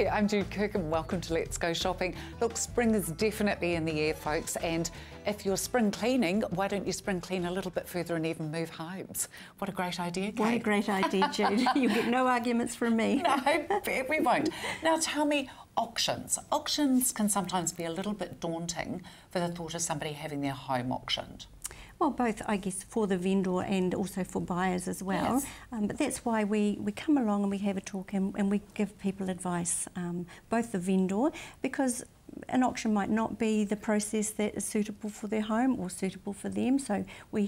Hi, I'm Jude Kirk and welcome to Let's Go Shopping. Look, spring is definitely in the air, folks, and if you're spring cleaning, why don't you spring clean a little bit further and even move homes? What a great idea, Kate. What a great idea, Jude. You'll get no arguments from me. No, we won't. Now tell me, auctions. Auctions can sometimes be a little bit daunting for the thought of somebody having their home auctioned. Well, both, I guess, for the vendor and also for buyers as well. Yes. But that's why we come along and we have a talk and we give people advice, both the vendor, because an auction might not be the process that is suitable for their home or suitable for them. So we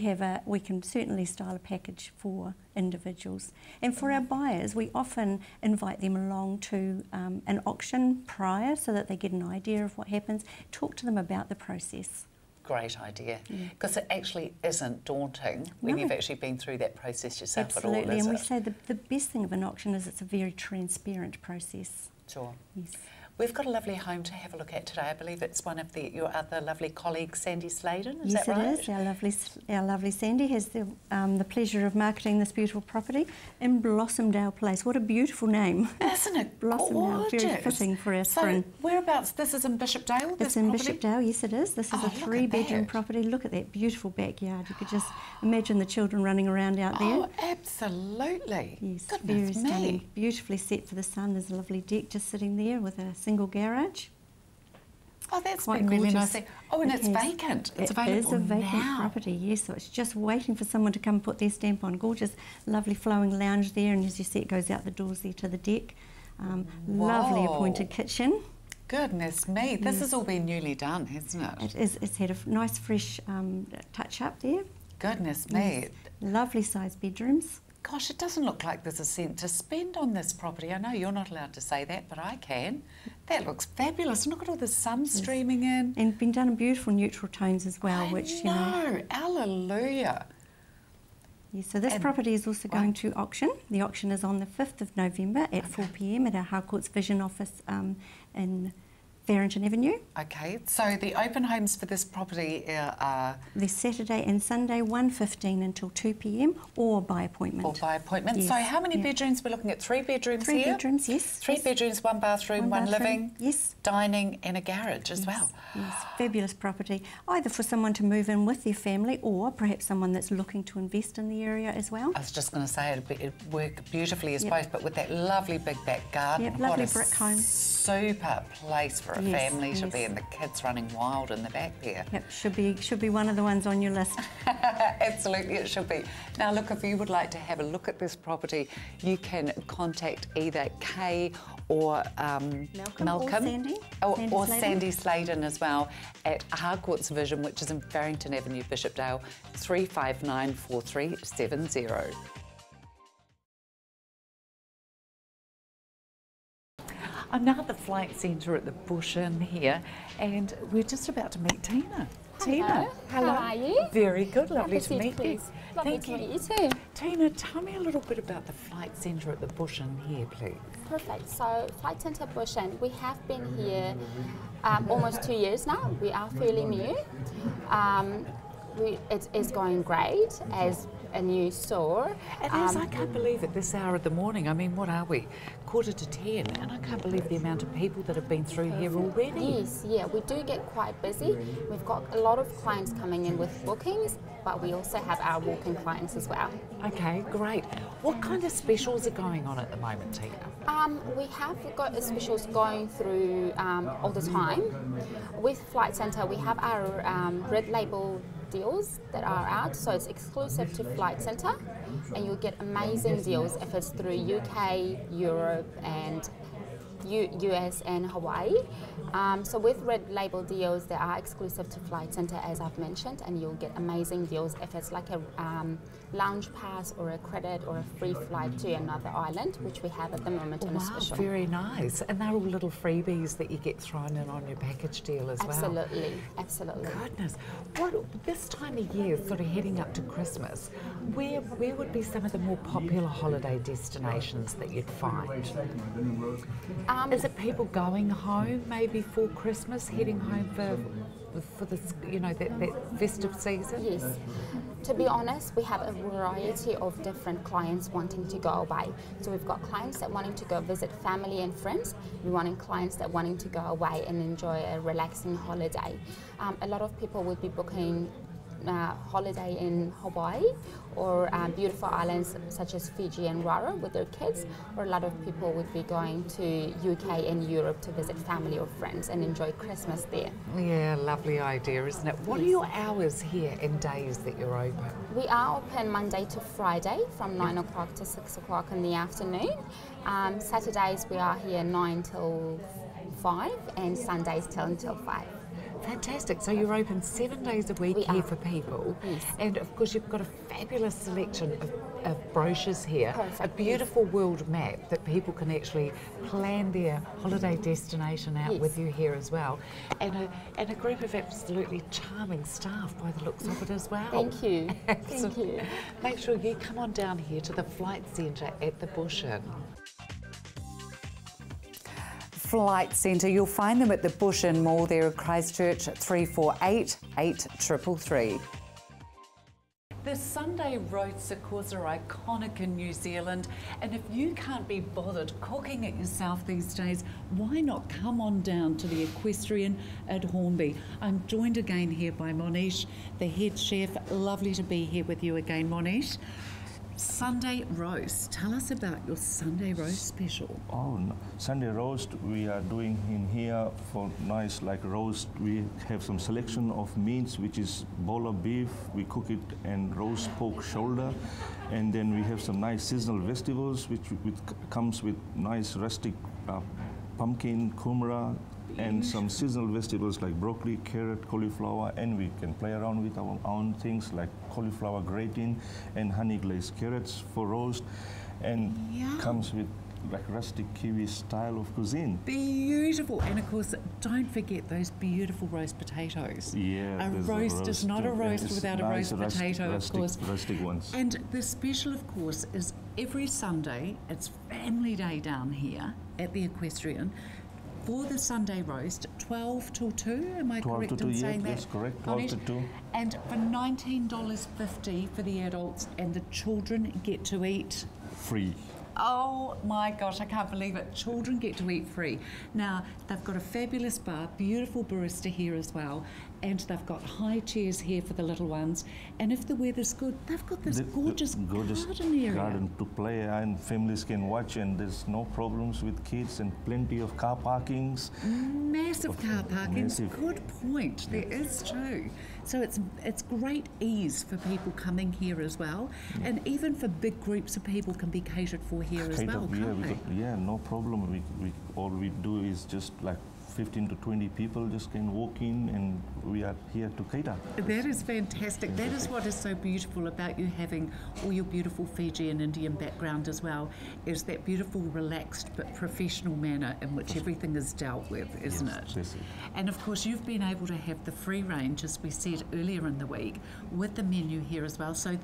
can certainly style a package for individuals. And for our buyers, we often invite them along to an auction prior so that they get an idea of what happens, talk to them about the process. Great idea, because it actually isn't daunting when you've actually been through that process yourself. Absolutely, at all, is and we it? say the best thing of an auction is it's a very transparent process. Sure. Yes. We've got a lovely home to have a look at today. I believe it's one of your other lovely colleagues, Sandy Sladen. Is Yes, that right? it is. Our lovely Sandy has the pleasure of marketing this beautiful property in Blossomdale Place. What a beautiful name! Isn't it Blossomdale, gorgeous? very fitting for our spring. So whereabouts? This is in Bishopdale. It's in Bishopdale. Yes, it is. This is a look at 3-bedroom that. property. Look at that beautiful backyard. You could just imagine the children running around out there. Oh, absolutely. Yes, Goodness very stunning. me. Beautifully set for the sun. There's a lovely deck just sitting there with a single garage. Oh, that's Quite been really gorgeous. nice. Oh, and it's It is. vacant. It's It available is a vacant now. property, yes, so it's just waiting for someone to come put their stamp on. Gorgeous, lovely flowing lounge there, and as you see, it goes out the doors there to the deck. Lovely Whoa. appointed kitchen. Goodness me, this has all been newly done, hasn't it? It is, it's had a nice fresh touch up there. Goodness me. Yes. Lovely sized bedrooms. Gosh, it doesn't look like there's a cent to spend on this property. I know you're not allowed to say that, but I can. That looks fabulous. Look at all the sun streaming in. And been done in beautiful neutral tones as well, I which, you know. know. Hallelujah. Yes, so this And- property is also wow. going to auction. The auction is on the 5th of November at 4 p.m. at our Harcourt's Vision office in Farrington Avenue. Okay, so the open homes for this property are This Saturday and Sunday, 1:15 until 2 p.m. or by appointment. or by appointment. Yes, So how many yeah. bedrooms we're looking at? 3 bedrooms 3 here? bedrooms, yes. 3 yes. bedrooms, 1 bathroom, 1 bathroom, living, yes. dining and a garage as well. Yes, fabulous property. Either for someone to move in with their family or perhaps someone that's looking to invest in the area as well. I was just going to say it'd work beautifully as Yep. both, but with that lovely big back garden. Yep, what lovely a brick home. super place for a Yes, family to yes. be, and the kids running wild in the back there. Yep, should be one of the ones on your list. Absolutely, it should be. Now, look, if you would like to have a look at this property, you can contact either Kay or Malcolm or Sandy. or Sandy Sandy Sladen as well at Harcourt's Vision, which is in Farrington Avenue, Bishopdale, 3594370. I'm now at the Flight Centre at the Bush Inn here, and we're just about to meet Tina. Tina, hello. How are you? Very good, lovely to Have a seat, meet you. please. Lovely Thank to you. meet you too. Tina, tell me a little bit about the Flight Centre at the Bush Inn here, please. Perfect. So, Flight Centre Bush Inn, we have been here almost 2 years now. We are fairly new. It is going great as a new store. It is, I can't believe at this hour of the morning. I mean, what are we? 10:15, and I can't believe the amount of people that have been through here already. Yes, yeah, we do get quite busy. We've got a lot of clients coming in with bookings, but we also have our walk-in clients as well. Okay, great. What kind of specials are going on at the moment, Tina? We have got specials going through all the time. With Flight Centre, we have our red label deals that are out, so it's exclusive to Flight Centre, and you'll get amazing deals if it's through UK, Europe, and US and Hawaii. So with red label deals, they are exclusive to Flight Centre, as I've mentioned, and you'll get amazing deals if it's like a lounge pass or a credit or a free flight to another island, which we have at the moment on a Wow, special. very nice. And they're all little freebies that you get thrown in on your package deal as well. Absolutely, absolutely. Goodness, what this time of year, sort of heading up to Christmas, where would be some of the more popular holiday destinations that you'd find? Is it people going home maybe for Christmas, heading home for this, you know, that festive season? Yes. To be honest, we have a variety of different clients wanting to go away. So we've got clients that wanting to go visit family and friends. We're wanting clients that wanting to go away and enjoy a relaxing holiday. A lot of people would be booking holiday in Hawaii or beautiful islands such as Fiji and Rara with their kids, or a lot of people would be going to UK and Europe to visit family or friends and enjoy Christmas there. Yeah, lovely idea, isn't it? What are your hours here and days that you're open? We are open Monday to Friday from 9 o'clock to 6 o'clock in the afternoon. Saturdays we are here 9 till 5 and Sundays until 5. Fantastic. So you're open 7 days a week here for people. Yes. And of course you've got a fabulous selection of brochures here. Perfect. A beautiful world map that people can actually plan their holiday destination out with you here as well. And a group of absolutely charming staff by the looks of it as well. Thank you. Thank you. Make sure you come on down here to the Flight Centre at the Bush Inn. Flight Centre, you'll find them at the Bush Inn Mall there at Christchurch, 348 8333. The Sunday roasts, of course, are iconic in New Zealand, and if you can't be bothered cooking it yourself these days, why not come on down to the Equestrian at Hornby? I'm joined again here by Monish, the head chef. Lovely to be here with you again, Monish. Sunday roast. Tell us about your Sunday roast special. Oh, no. Sunday roast we are doing in here for nice like roast. We have some selection of meats, which is bowl of beef. We cook it and roast pork shoulder, and then we have some nice seasonal vegetables, which comes with nice rustic pumpkin, kumara, and some seasonal vegetables like broccoli, carrot, cauliflower, and we can play around with our own things like cauliflower gratin and honey glazed carrots for roast, and comes with like rustic Kiwi style of cuisine. Beautiful, and of course don't forget those beautiful roast potatoes. Yeah, a roast is not a roast without a roast potato, of course. Rustic ones. And the special, of course, is every Sunday. It's family day down here at the Equestrian. For the Sunday roast, 12 till 2, am I correct in saying that? Yes, correct, 12 to 2. And for $19.50 for the adults, and the children get to eat Free. Oh my gosh, I can't believe it. Children get to eat free. Now, they've got a fabulous bar, beautiful barista here as well, and they've got high chairs here for the little ones. And if the weather's good, they've got this gorgeous garden area. Garden to play, and families can watch, and there's no problems with kids, and plenty of car parkings. Massive car parkings. Massive. Good point. There is too. So it's great ease for people coming here as well, and even for big groups of people can be catered for here as well, can't they? Yeah, no problem. All we do is just like 15 to 20 people just can walk in, and we are here to cater. That is fantastic. That is what is so beautiful about you having all your beautiful Fiji and Indian background as well, is that beautiful, relaxed but professional manner in which everything is dealt with, isn't it? Yes. And of course you've been able to have the free range, as we said earlier in the week, with the menu here as well. So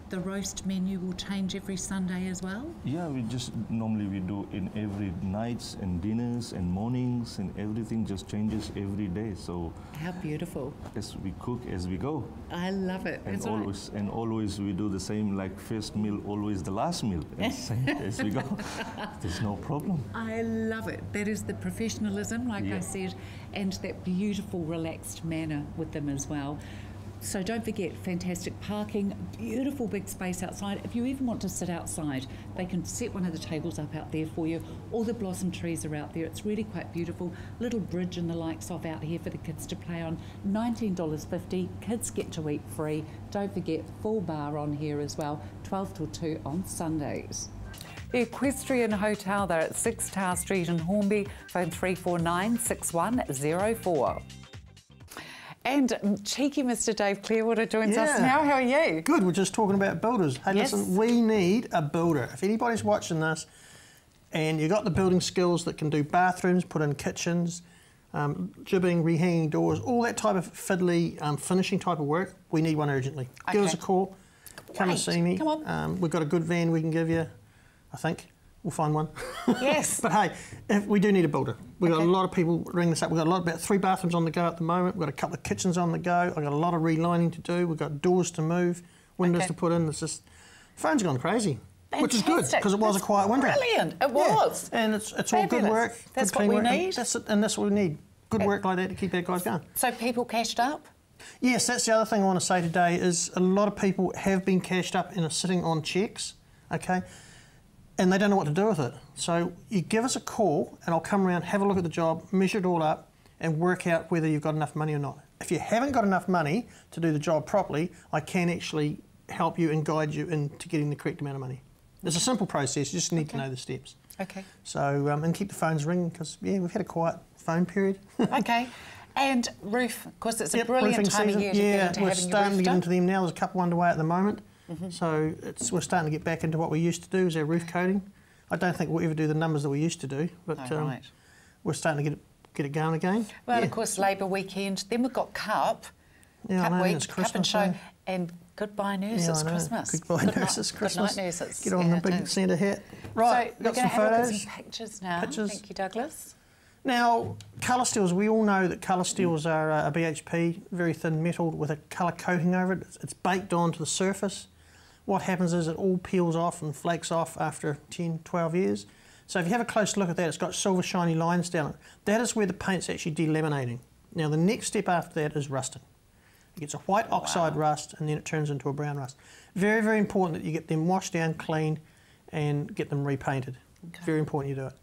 the roast menu will change every Sunday as well? Yeah, we do in every nights and dinners and mornings, and everything just changes every day. So how beautiful. As we cook as we go. I love it. And always we do the same, like first meal always the last meal, and same as we go. There's no problem. I love it. That is the professionalism, like I said, and that beautiful relaxed manner with them as well. So don't forget, fantastic parking, beautiful big space outside. If you even want to sit outside, they can set one of the tables up out there for you. All the blossom trees are out there. It's really quite beautiful. Little bridge and the likes of out here for the kids to play on. $19.50. Kids get to eat free. Don't forget, full bar on here as well. 12 till 2 on Sundays. The Equestrian Hotel, they're at 6 Tower Street in Hornby. Phone 349 6104. And cheeky Mr. Dave Clearwater joins us now. How are you? Good. We're just talking about builders. Hey, listen, we need a builder. If anybody's watching this and you've got the building skills that can do bathrooms, put in kitchens, jibbing, rehanging doors, all that type of fiddly finishing type of work, we need one urgently. Okay. Give us a call. Come and see me. Come on. We've got a good van we can give you, I think. we'll find one. Yes. But hey, if we do need a builder. We've got a lot of people ring this up. We've got about 3 bathrooms on the go at the moment. We've got a couple of kitchens on the go. I've got a lot of relining to do. We've got doors to move, windows to put in. It's just, the phone's gone crazy. Fantastic. Which is good, because it was a quiet winter. Brilliant, it was. Yeah. And it's all good work. That's good what we work, need. And that's what we need. Good work like that to keep our guys going. So people cashed up? Yes, that's the other thing I want to say today is a lot of people have been cashed up and are sitting on cheques, okay, and they don't know what to do with it. So you give us a call and I'll come around, have a look at the job, measure it all up and work out whether you've got enough money or not. If you haven't got enough money to do the job properly, I can actually help you and guide you into getting the correct amount of money. It's a simple process, you just need to know the steps. Okay. So, and keep the phones ringing because, yeah, we've had a quiet phone period. Okay. And roof, of course, it's a brilliant time of year to get into we're having your starting roof to get done. into them now. There's a couple underway at the moment. So we're starting to get back into what we used to do, is our roof coating. I don't think we'll ever do the numbers that we used to do, but right. we're starting to get it going again. Well, of course, Labour weekend. Then we've got Cup, Yeah, I know, Week, it's Cup and Christmas, Show, eh? and goodbye nurse, Yeah, it's I know. Christmas. Goodbye nurse, it's Christmas. Good night, nurses. Get on the big Santa hat. Right, so we're got going some to have a look at photos. some pictures now. Pictures. Thank you, Douglas. Now, colour steels, we all know that colour steels are a BHP, very thin metal with a colour coating over it. It's baked onto the surface. What happens is it all peels off and flakes off after 10, 12 years. So if you have a close look at that, it's got silver shiny lines down it. That is where the paint's actually delaminating. Now, the next step after that is rusting. It gets a white oxide rust and then it turns into a brown rust. Very, very important that you get them washed down, cleaned and get them repainted. Okay. Very important you do it.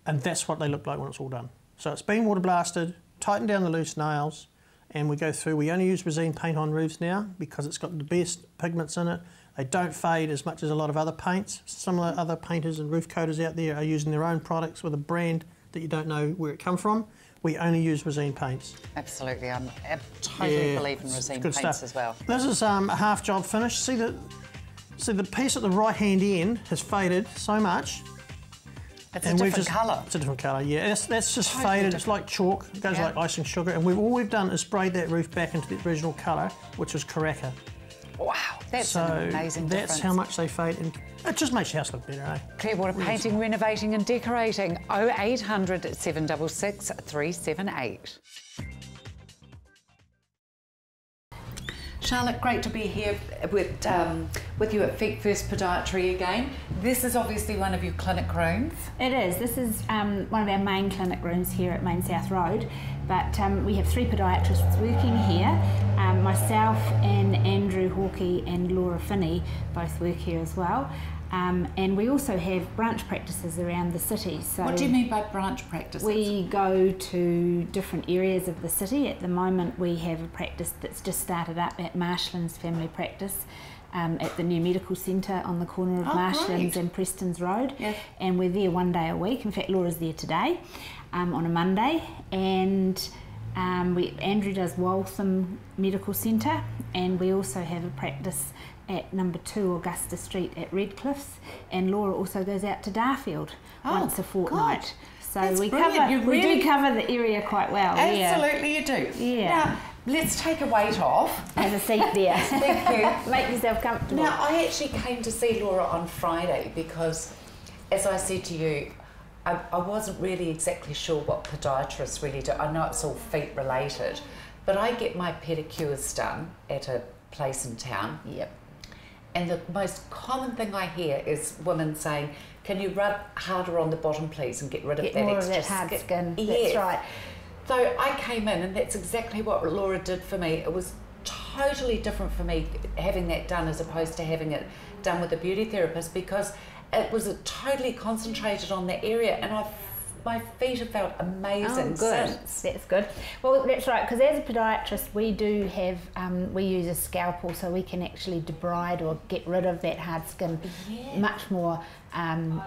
And that's what they look like when it's all done. So it's been water blasted, tighten down the loose nails, and we go through. We only use resin paint on roofs now because it's got the best pigments in it. They don't fade as much as a lot of other paints. Some of the other painters and roof coaters out there are using their own products with a brand that you don't know where it come from. We only use resin paints. Absolutely, I totally believe in resin paints stuff as well. This is a half job finish. See the piece at the right hand end has faded so much. It's a different colour. It's a different colour, yeah. That's just Totally faded. different. It's like chalk. It goes like icing sugar. And all we've done is sprayed that roof back into the original colour, which was Karaka. Wow, that's an amazing difference. That's how much they fade. And it just makes your house look better, eh? Clearwater Painting, Renovating and Decorating. 0800 766 378. Charlotte, great to be here with you at Feet First Podiatry again. This is obviously one of your clinic rooms. It is. This is one of our main clinic rooms here at Main South Road, but we have 3 podiatrists working here. Myself and Andrew Hawkey and Laura Finney both work here as well. And we also have branch practices around the city. So what do you mean by branch practices? we go to different areas of the city. At the moment we have a practice that's just started up at Marshlands Family Practice at the new medical centre on the corner of Marshlands and Preston's Road. Yeah. And we're there 1 day a week. In fact, Laura's there today on a Monday. And Andrew does Waltham Medical Centre, and we also have a practice at number 2 Augusta Street at Redcliffs, and Laura also goes out to Darfield once a fortnight. God. So That's we brilliant. we do cover the area quite well. Absolutely you do. Yeah. Now, let's take a weight off. Have a seat there. Thank you. Make yourself comfortable. Now, I actually came to see Laura on Friday because, as I said to you, I wasn't really exactly sure what podiatrists really do. I know it's all feet related, but I get my pedicures done at a place in town. Yep. And the most common thing I hear is women saying, "Can you rub harder on the bottom, please, and get rid of that more extra of that hard skin. Yeah. That's right. So I came in, and that's exactly what Laura did for me. It was totally different for me having that done as opposed to having it done with a beauty therapist, because it was totally concentrated on that area, and my feet have felt amazing since. That's good. Well, that's right, because as a podiatrist we do have, we use a scalpel so we can actually debride or get rid of that hard skin much more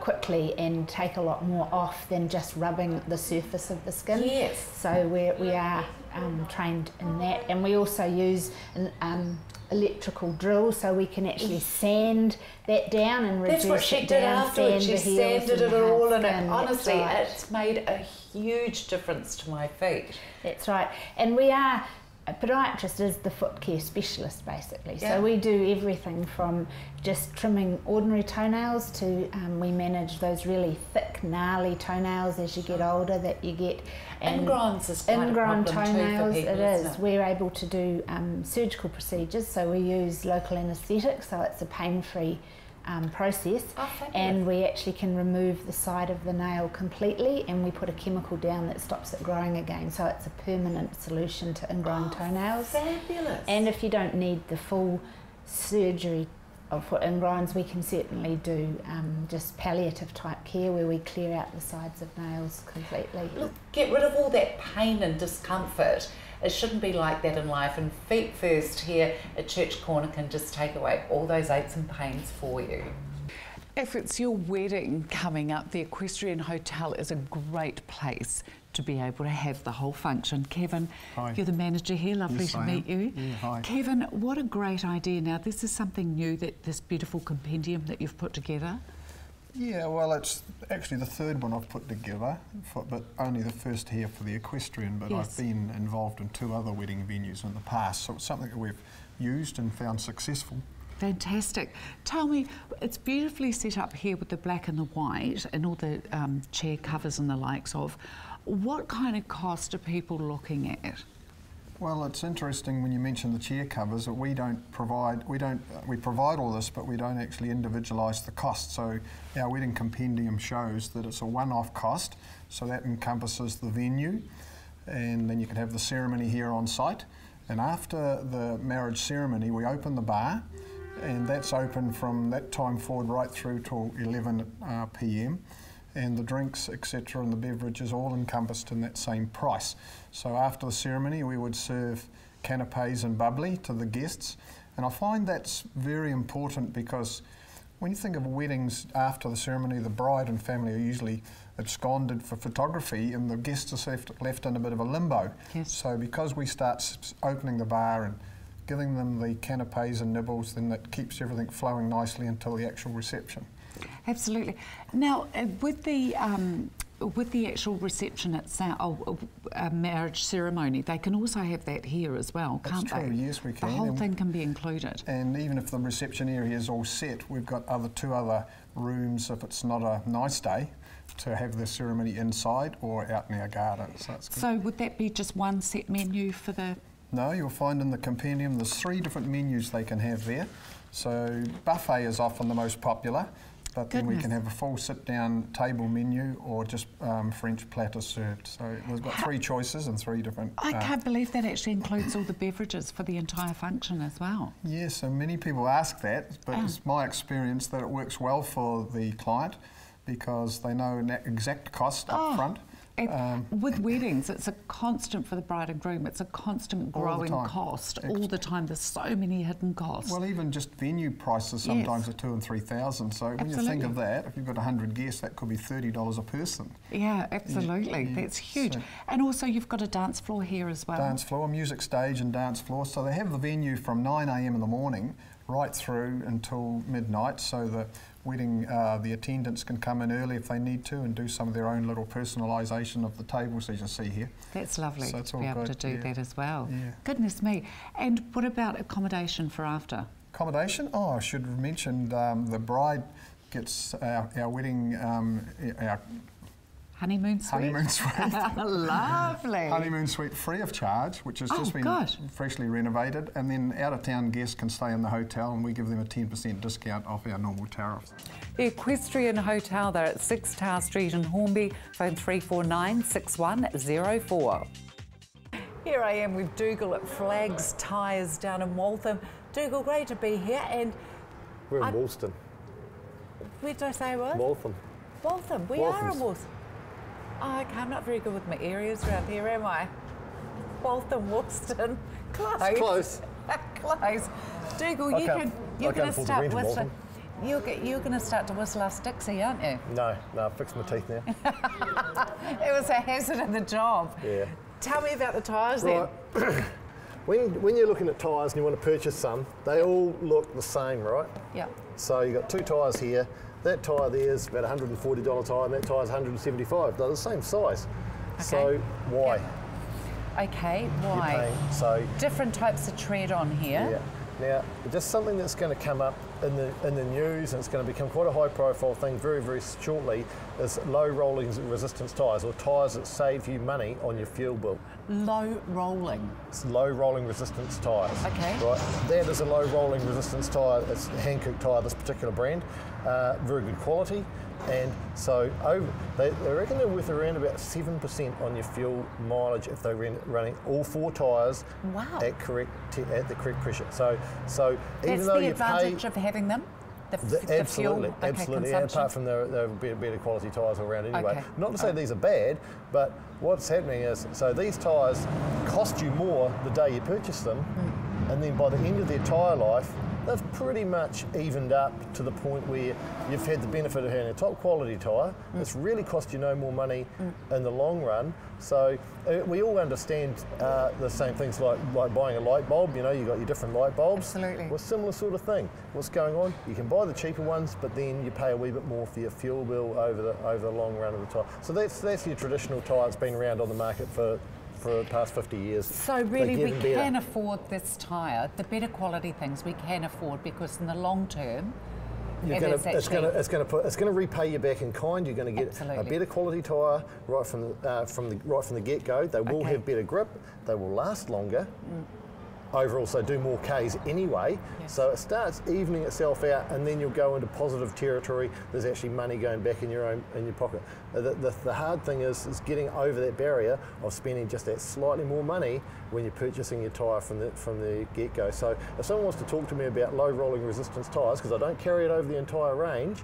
quickly and take a lot more off than just rubbing the surface of the skin. Yes. So we are trained in that, and we also use an electrical drill so we can actually sand that down and reduce That's what she it did down, afterwards. She sand the heels sanded and it the all, hard and skin. honestly, That's right. it's made a huge difference to my feet. That's right. And we are A podiatrist is the foot care specialist, basically. Yeah. So we do everything from just trimming ordinary toenails to we manage those really thick, gnarly toenails as you get older that you get. Ingrowns is quite ingrown a problem toenails, too for people, it is. isn't it? We're able to do surgical procedures, so we use local anaesthetic, so it's a pain-free process, and we actually can remove the side of the nail completely, and we put a chemical down that stops it growing again, so it's a permanent solution to ingrown toenails. Fabulous. And if you don't need the full surgery for ingrowns, we can certainly do just palliative type care where we clear out the sides of nails completely. Look, get rid of all that pain and discomfort. It shouldn't be like that in life, and Feet First here at Church Corner can just take away all those aches and pains for you. If it's your wedding coming up, the Equestrian Hotel is a great place to be able to have the whole function. Kevin, hi. You're the manager here, lovely Yes, to I meet am. you. Yeah, hi. Kevin, what a great idea. Now, this is something new, this beautiful compendium that you've put together. Yeah, well, it's actually the third one I've put together, but only the first here for the equestrian, but Yes. I've been involved in 2 other wedding venues in the past, so it's something that we've used and found successful. Fantastic. Tell me, it's beautifully set up here with the black and the white and all the chair covers and the likes of. What kind of cost are people looking at? Well, it's interesting when you mention the chair covers that we provide all this, but we don't actually individualise the cost. So our wedding compendium shows that it's a one-off cost, so that encompasses the venue, and then you can have the ceremony here on site. And after the marriage ceremony, we open the bar, and that's open from that time forward right through till 11 p.m. and the drinks, etc., and the beverages all encompassed in that same price. So after the ceremony, we would serve canapes and bubbly to the guests, and I find that's very important because when you think of weddings after the ceremony, the bride and family are usually absconded for photography, and the guests are left in a bit of a limbo. Yes. So because we start opening the bar and giving them the canapes and nibbles, then that keeps everything flowing nicely until the actual reception. Absolutely. Now, with the actual reception itself, marriage ceremony, they can also have that here as well, can't That's they? true, yes, we can. The whole And thing can be included. And even if the reception area is all set, we've got 2 other rooms if it's not a nice day to have the ceremony inside or out in our garden. So that's good. So would that be just one set menu for the... No, you'll find in the compendium there's 3 different menus they can have there. So buffet is often the most popular, but then we can have a full sit-down table menu or just French platters served. So we've got 3 choices and 3 different... I can't believe that actually includes all the beverages for the entire function as well. Yes, and many people ask that, but it's my experience that it works well for the client because they know an exact cost up front. With weddings, it's a constant for the bride and groom. It's a constant growing cost all the time. There's so many hidden costs. Well, even just venue prices sometimes are $2,000 and $3,000. So when you think of that, if you've got 100 guests, that could be $30 a person. Yeah, absolutely. Yeah. That's huge. So and also, you've got a dance floor here as well. Dance floor, music stage, and dance floor. So they have the venue from 9 a.m. in the morning right through until midnight. So the wedding, the attendants can come in early if they need to and do some of their own little personalisation of the tables, as you see here. That's lovely So it's to all be able good, to do that as well. Yeah. Goodness me. And what about accommodation for after? Accommodation? Oh, I should have mentioned the bride gets our wedding, our Honeymoon suite? honeymoon suite. Lovely. Honeymoon suite free of charge, which has just been freshly renovated, and then out-of-town guests can stay in the hotel and we give them a 10% discount off our normal tariffs. The Equestrian Hotel, they're at 6 Tower Street in Hornby, phone 349 6104. Here I am with Dougal at Flags Tyres down in Waltham. Dougal, great to be here. And we're in Woolston. Where did I say I was? Waltham. Waltham, we are in Waltham. Oh, okay, I'm not very good with my areas around here, am I? Waltham, Woolston, close. It's close. Close. Dougal, you're going to start whistling. You're going to start to whistle us Dixie, aren't you? No, fix my teeth now. It was a hazard of the job. Yeah. Tell me about the tyres then. When you're looking at tyres and you want to purchase some, they all look the same, right? Yeah. So you've got 2 tyres here. That tyre there is about $140 tyre and that tyre's $175. They're the same size. Okay. So why? Okay, why? So different types of tread on here. yeah. Now, just something that's going to come up in the news, and it's going to become quite a high-profile thing very, very shortly, is low rolling resistance tyres, or tyres that save you money on your fuel bill. Low rolling. It's low rolling resistance tyres. Okay. Right. That is a low rolling resistance tyre. It's a Hankook tyre, this particular brand. Very good quality. And so they reckon they're worth around about 7% on your fuel mileage if they're running all 4 tyres Wow. at the correct pressure. So even That's though the you advantage pay, of having them? The absolutely, fuel, okay, absolutely. Yeah, consumption. apart from they're better quality tyres all around anyway. Okay. Not to say these are bad, but what's happening is, so these tyres cost you more the day you purchase them, and then by the end of their tyre life, they've pretty much evened up to the point where you've had the benefit of having a top quality tyre. It's really cost you no more money in the long run. So we all understand the same things like buying a light bulb. You know, you've got your different light bulbs. Absolutely. Well, similar sort of thing. What's going on? You can buy the cheaper ones, but then you pay a wee bit more for your fuel bill over the long run of the tyre. So that's your traditional tyre that's been around on the market for the past 50 years. So really we can afford this tyre, the better quality things we can afford, because in the long term, it's going to repay you back in kind. You're going to get a better quality tyre right from the get-go. They will have better grip. They will last longer. Overall, so do more Ks anyway. Yes. So it starts evening itself out, and then you'll go into positive territory. There's actually money going back in your pocket. The hard thing is getting over that barrier of spending just that slightly more money when you're purchasing your tyre from the get-go. So if someone wants to talk to me about low rolling resistance tyres, because I don't carry it over the entire range,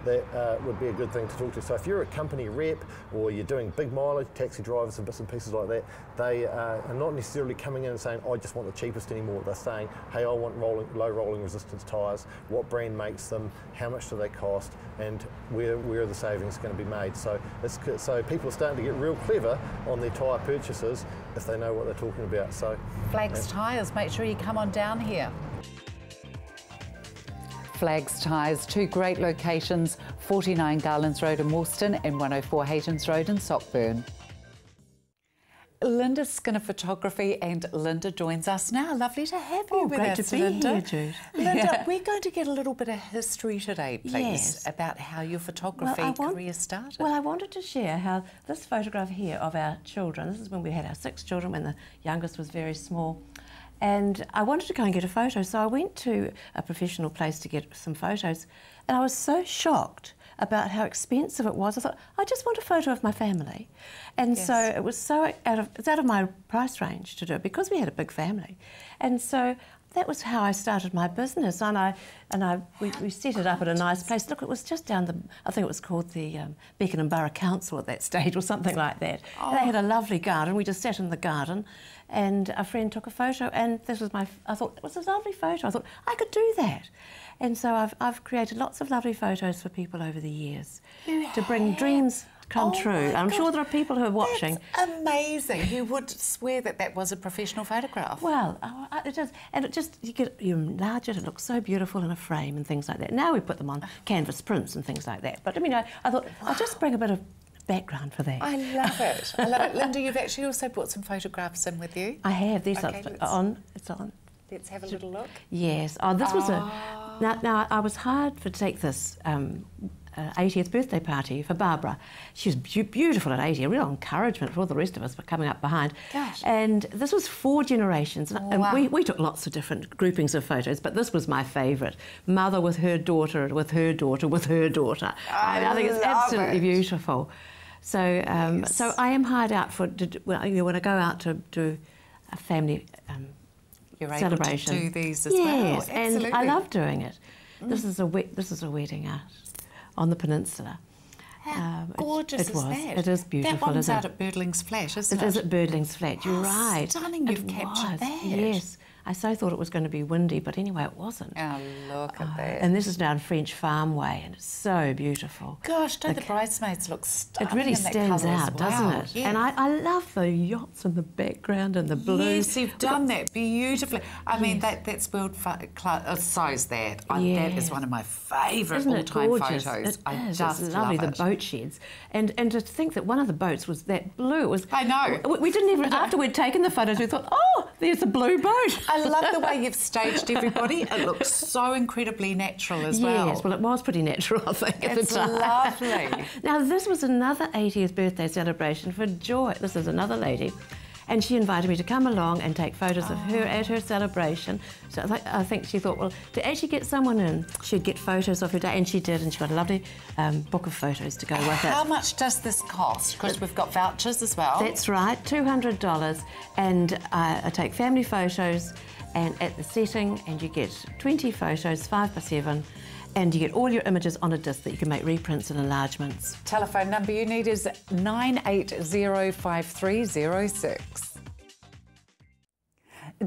that would be a good thing to talk to. So if you're a company rep or you're doing big mileage, taxi drivers and bits and pieces like that, they are not necessarily coming in and saying, I just want the cheapest anymore. They're saying, hey, I want low rolling resistance tyres, what brand makes them, how much do they cost, and where are the savings going to be made. So people are starting to get real clever on their tyre purchases if they know what they're talking about. So Flags Tyres, make sure you come on down here. Flags Tyres, 2 great locations, 49 Garlands Road in Woolston and 104 Haytons Road in Sockburn. Linda Skinner Photography, and Linda joins us now. Lovely to have you with us, Linda. Great to be here, Jude. Linda, we're going to get a little bit of history today, please, about how your photography career started. Well, I wanted to share how this photograph here of our children, this is when we had our 6 children, when the youngest was very small, and I wanted to go and get a photo, so I went to a professional place to get some photos, and I was so shocked about how expensive it was. I thought, I just want a photo of my family. And so it was it's out of my price range to do it, because we had a big family. And so that was how I started my business, and we set it up at a nice place. Look, it was just down I think it was called the Beckenham Borough Council at that stage, or something like that. Oh. They had a lovely garden. We just sat in the garden, and a friend took a photo, and this was I thought, it was a lovely photo. I thought, I could do that. And so I've created lots of lovely photos for people over the years to bring dreams come true. I'm sure there are people who are watching. That's amazing. Who would swear that was a professional photograph? Well, it is. And you enlarge it, it looks so beautiful in a frame and things like that. Now we put them on canvas prints and things like that. But I mean, I thought, I'll just bring a bit of background for that. I love it. I love it. Linda, you've actually also brought some photographs in with you. I have. These okay, are on. It's on. Let's have a little look. Yes. Oh, this was Now, I was hired to take this 80th birthday party for Barbara. She was beautiful at 80, a real encouragement for all the rest of us coming up behind. Gosh. And this was 4 generations. And we took lots of different groupings of photos, but this was my favourite. Mother with her daughter, with her daughter, with her daughter. I think it's absolutely beautiful. So, so I am hired out when I go out to do a family You're celebration. Able to do these as well. Yes, and I love doing it. This is a wedding out on the peninsula. How gorgeous is that? It is beautiful. That one's out at Birdling's Flat, isn't it? It is at Birdling's Flat. You're right. Stunning. You've captured that. Yes, I so thought it was going to be windy, but anyway, it wasn't. Oh, look at that. And this is down French Farm Way, and it's so beautiful. Gosh, don't the bridesmaids look stunning? It really in that stands colour out, as well. doesn't it? Yeah. And I love the yachts in the background and the blues. Yes, you've done that beautifully. I mean, that's world class. So's that. That is one of my favourite all-time photos. I just it's lovely, love it. the boat sheds. And to think that one of the boats was that blue. It was, I know. We didn't even, after we'd taken the photos, we thought, oh, there's a blue boat. I love the way you've staged everybody. It looks so incredibly natural as well. Yes, well, it was pretty natural, I think, at the time. It's lovely. Now, this was another 80th birthday celebration for Joy. This is another lady. And she invited me to come along and take photos of her at her celebration. So I think she thought, well, to actually get someone in, she'd get photos of her day, and she did, and she got a lovely book of photos to go with it. How much does this cost? Because we've got vouchers as well. That's right, $200, and I take family photos and at the setting, and you get 20 photos, 5x7, and you get all your images on a disc that you can make reprints and enlargements. Telephone number you need is 9805306.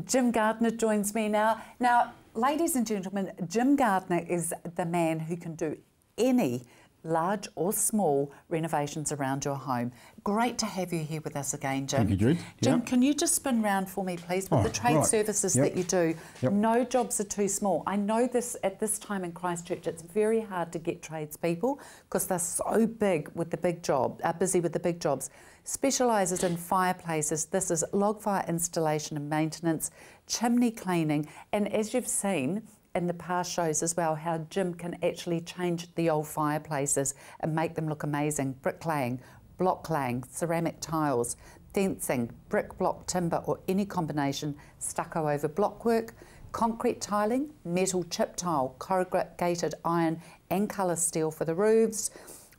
Jim Gardner joins me now. Now, ladies and gentlemen, Jim Gardner is the man who can do any large or small renovations around your home. Great to have you here with us again, Jim. Thank you, Jude. Jim, can you just spin round for me, please, with the trade services that you do? No jobs are too small. I know this at this time in Christchurch, it's very hard to get tradespeople because they're so big with the big job, busy with the big jobs. Specialises in fireplaces. This is log fire installation and maintenance, chimney cleaning, and as you've seen in the past shows as well, how Jim can actually change the old fireplaces and make them look amazing. Bricklaying, block laying, ceramic tiles, fencing, brick, block, timber or any combination, stucco over blockwork, concrete tiling, metal chip tile, corrugated iron and colour steel for the roofs,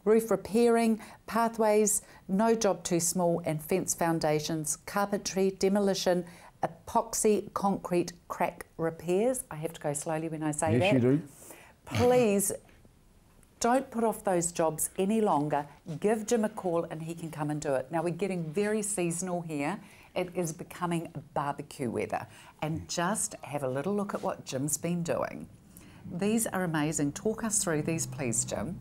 roof repairing, pathways, no job too small, and fence foundations, carpentry, demolition, epoxy, concrete, crack repairs. I have to go slowly when I say that. Yes, you do. Please don't put off those jobs any longer. Give Jim a call and he can come and do it. Now, we're getting very seasonal here. It is becoming barbecue weather. And just have a little look at what Jim's been doing. These are amazing. Talk us through these, please, Jim.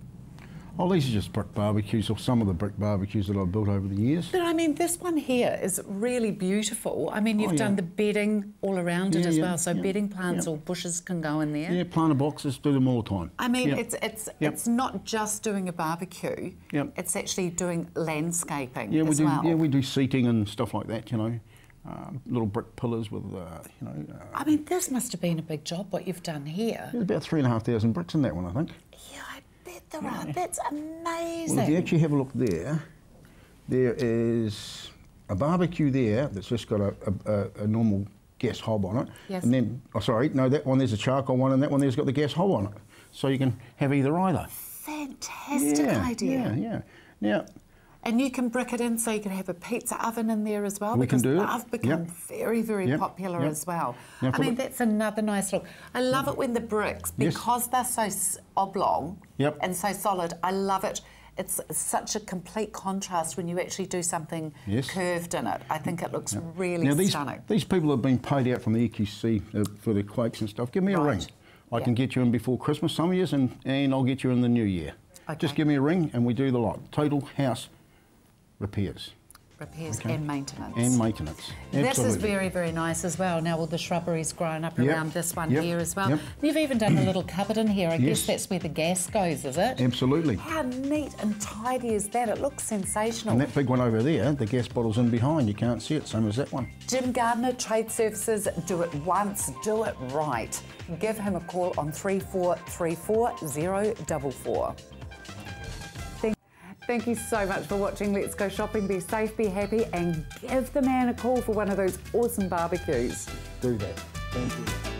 Oh, these are just brick barbecues, or some of the brick barbecues that I've built over the years. But I mean, this one here is really beautiful. I mean, you've done the bedding all around it as well, so bedding plants or bushes can go in there. Yeah, planter boxes, do them all the time. I mean, it's not just doing a barbecue. It's actually doing landscaping as well. Yeah, we do seating and stuff like that. You know, little brick pillars with you know. I mean, this must have been a big job what you've done here. There's about 3,500 bricks in that one, I think. Yeah, I bet there are. That's amazing. Well, if you actually have a look there, there is a barbecue there that's just got a normal gas hob on it. Yes. And then, oh sorry, no, that one there's a charcoal one, and that one there's got the gas hob on it. So you can have either. Fantastic idea. Yeah. Now, and you can brick it in so you can have a pizza oven in there as well. We can do it. They've become very, very popular as well. Now, I mean, that's another nice look. I love it when the bricks, because they're so oblong and so solid, I love it. It's such a complete contrast when you actually do something curved in it. I think it looks really stunning. These people have been paid out from the EQC for the quakes and stuff. Give me a ring. I can get you in before Christmas some years, and I'll get you in the new year. Okay. Just give me a ring and we do the lot. Total house repairs. Repairs and maintenance. And maintenance. This is very, very nice as well. Now all the shrubbery's grown up around this one here as well. You've even done a little cupboard in here. I guess that's where the gas goes, is it? Absolutely. How neat and tidy is that? It looks sensational. And that big one over there, the gas bottle's in behind. You can't see it, same as that one. Jim Gardner, Trade Services. Do it once, do it right. Give him a call on 3434 044. Thank you so much for watching Let's Go Shopping. Be safe, be happy, and give the man a call for one of those awesome barbecues. Do that. Thank you.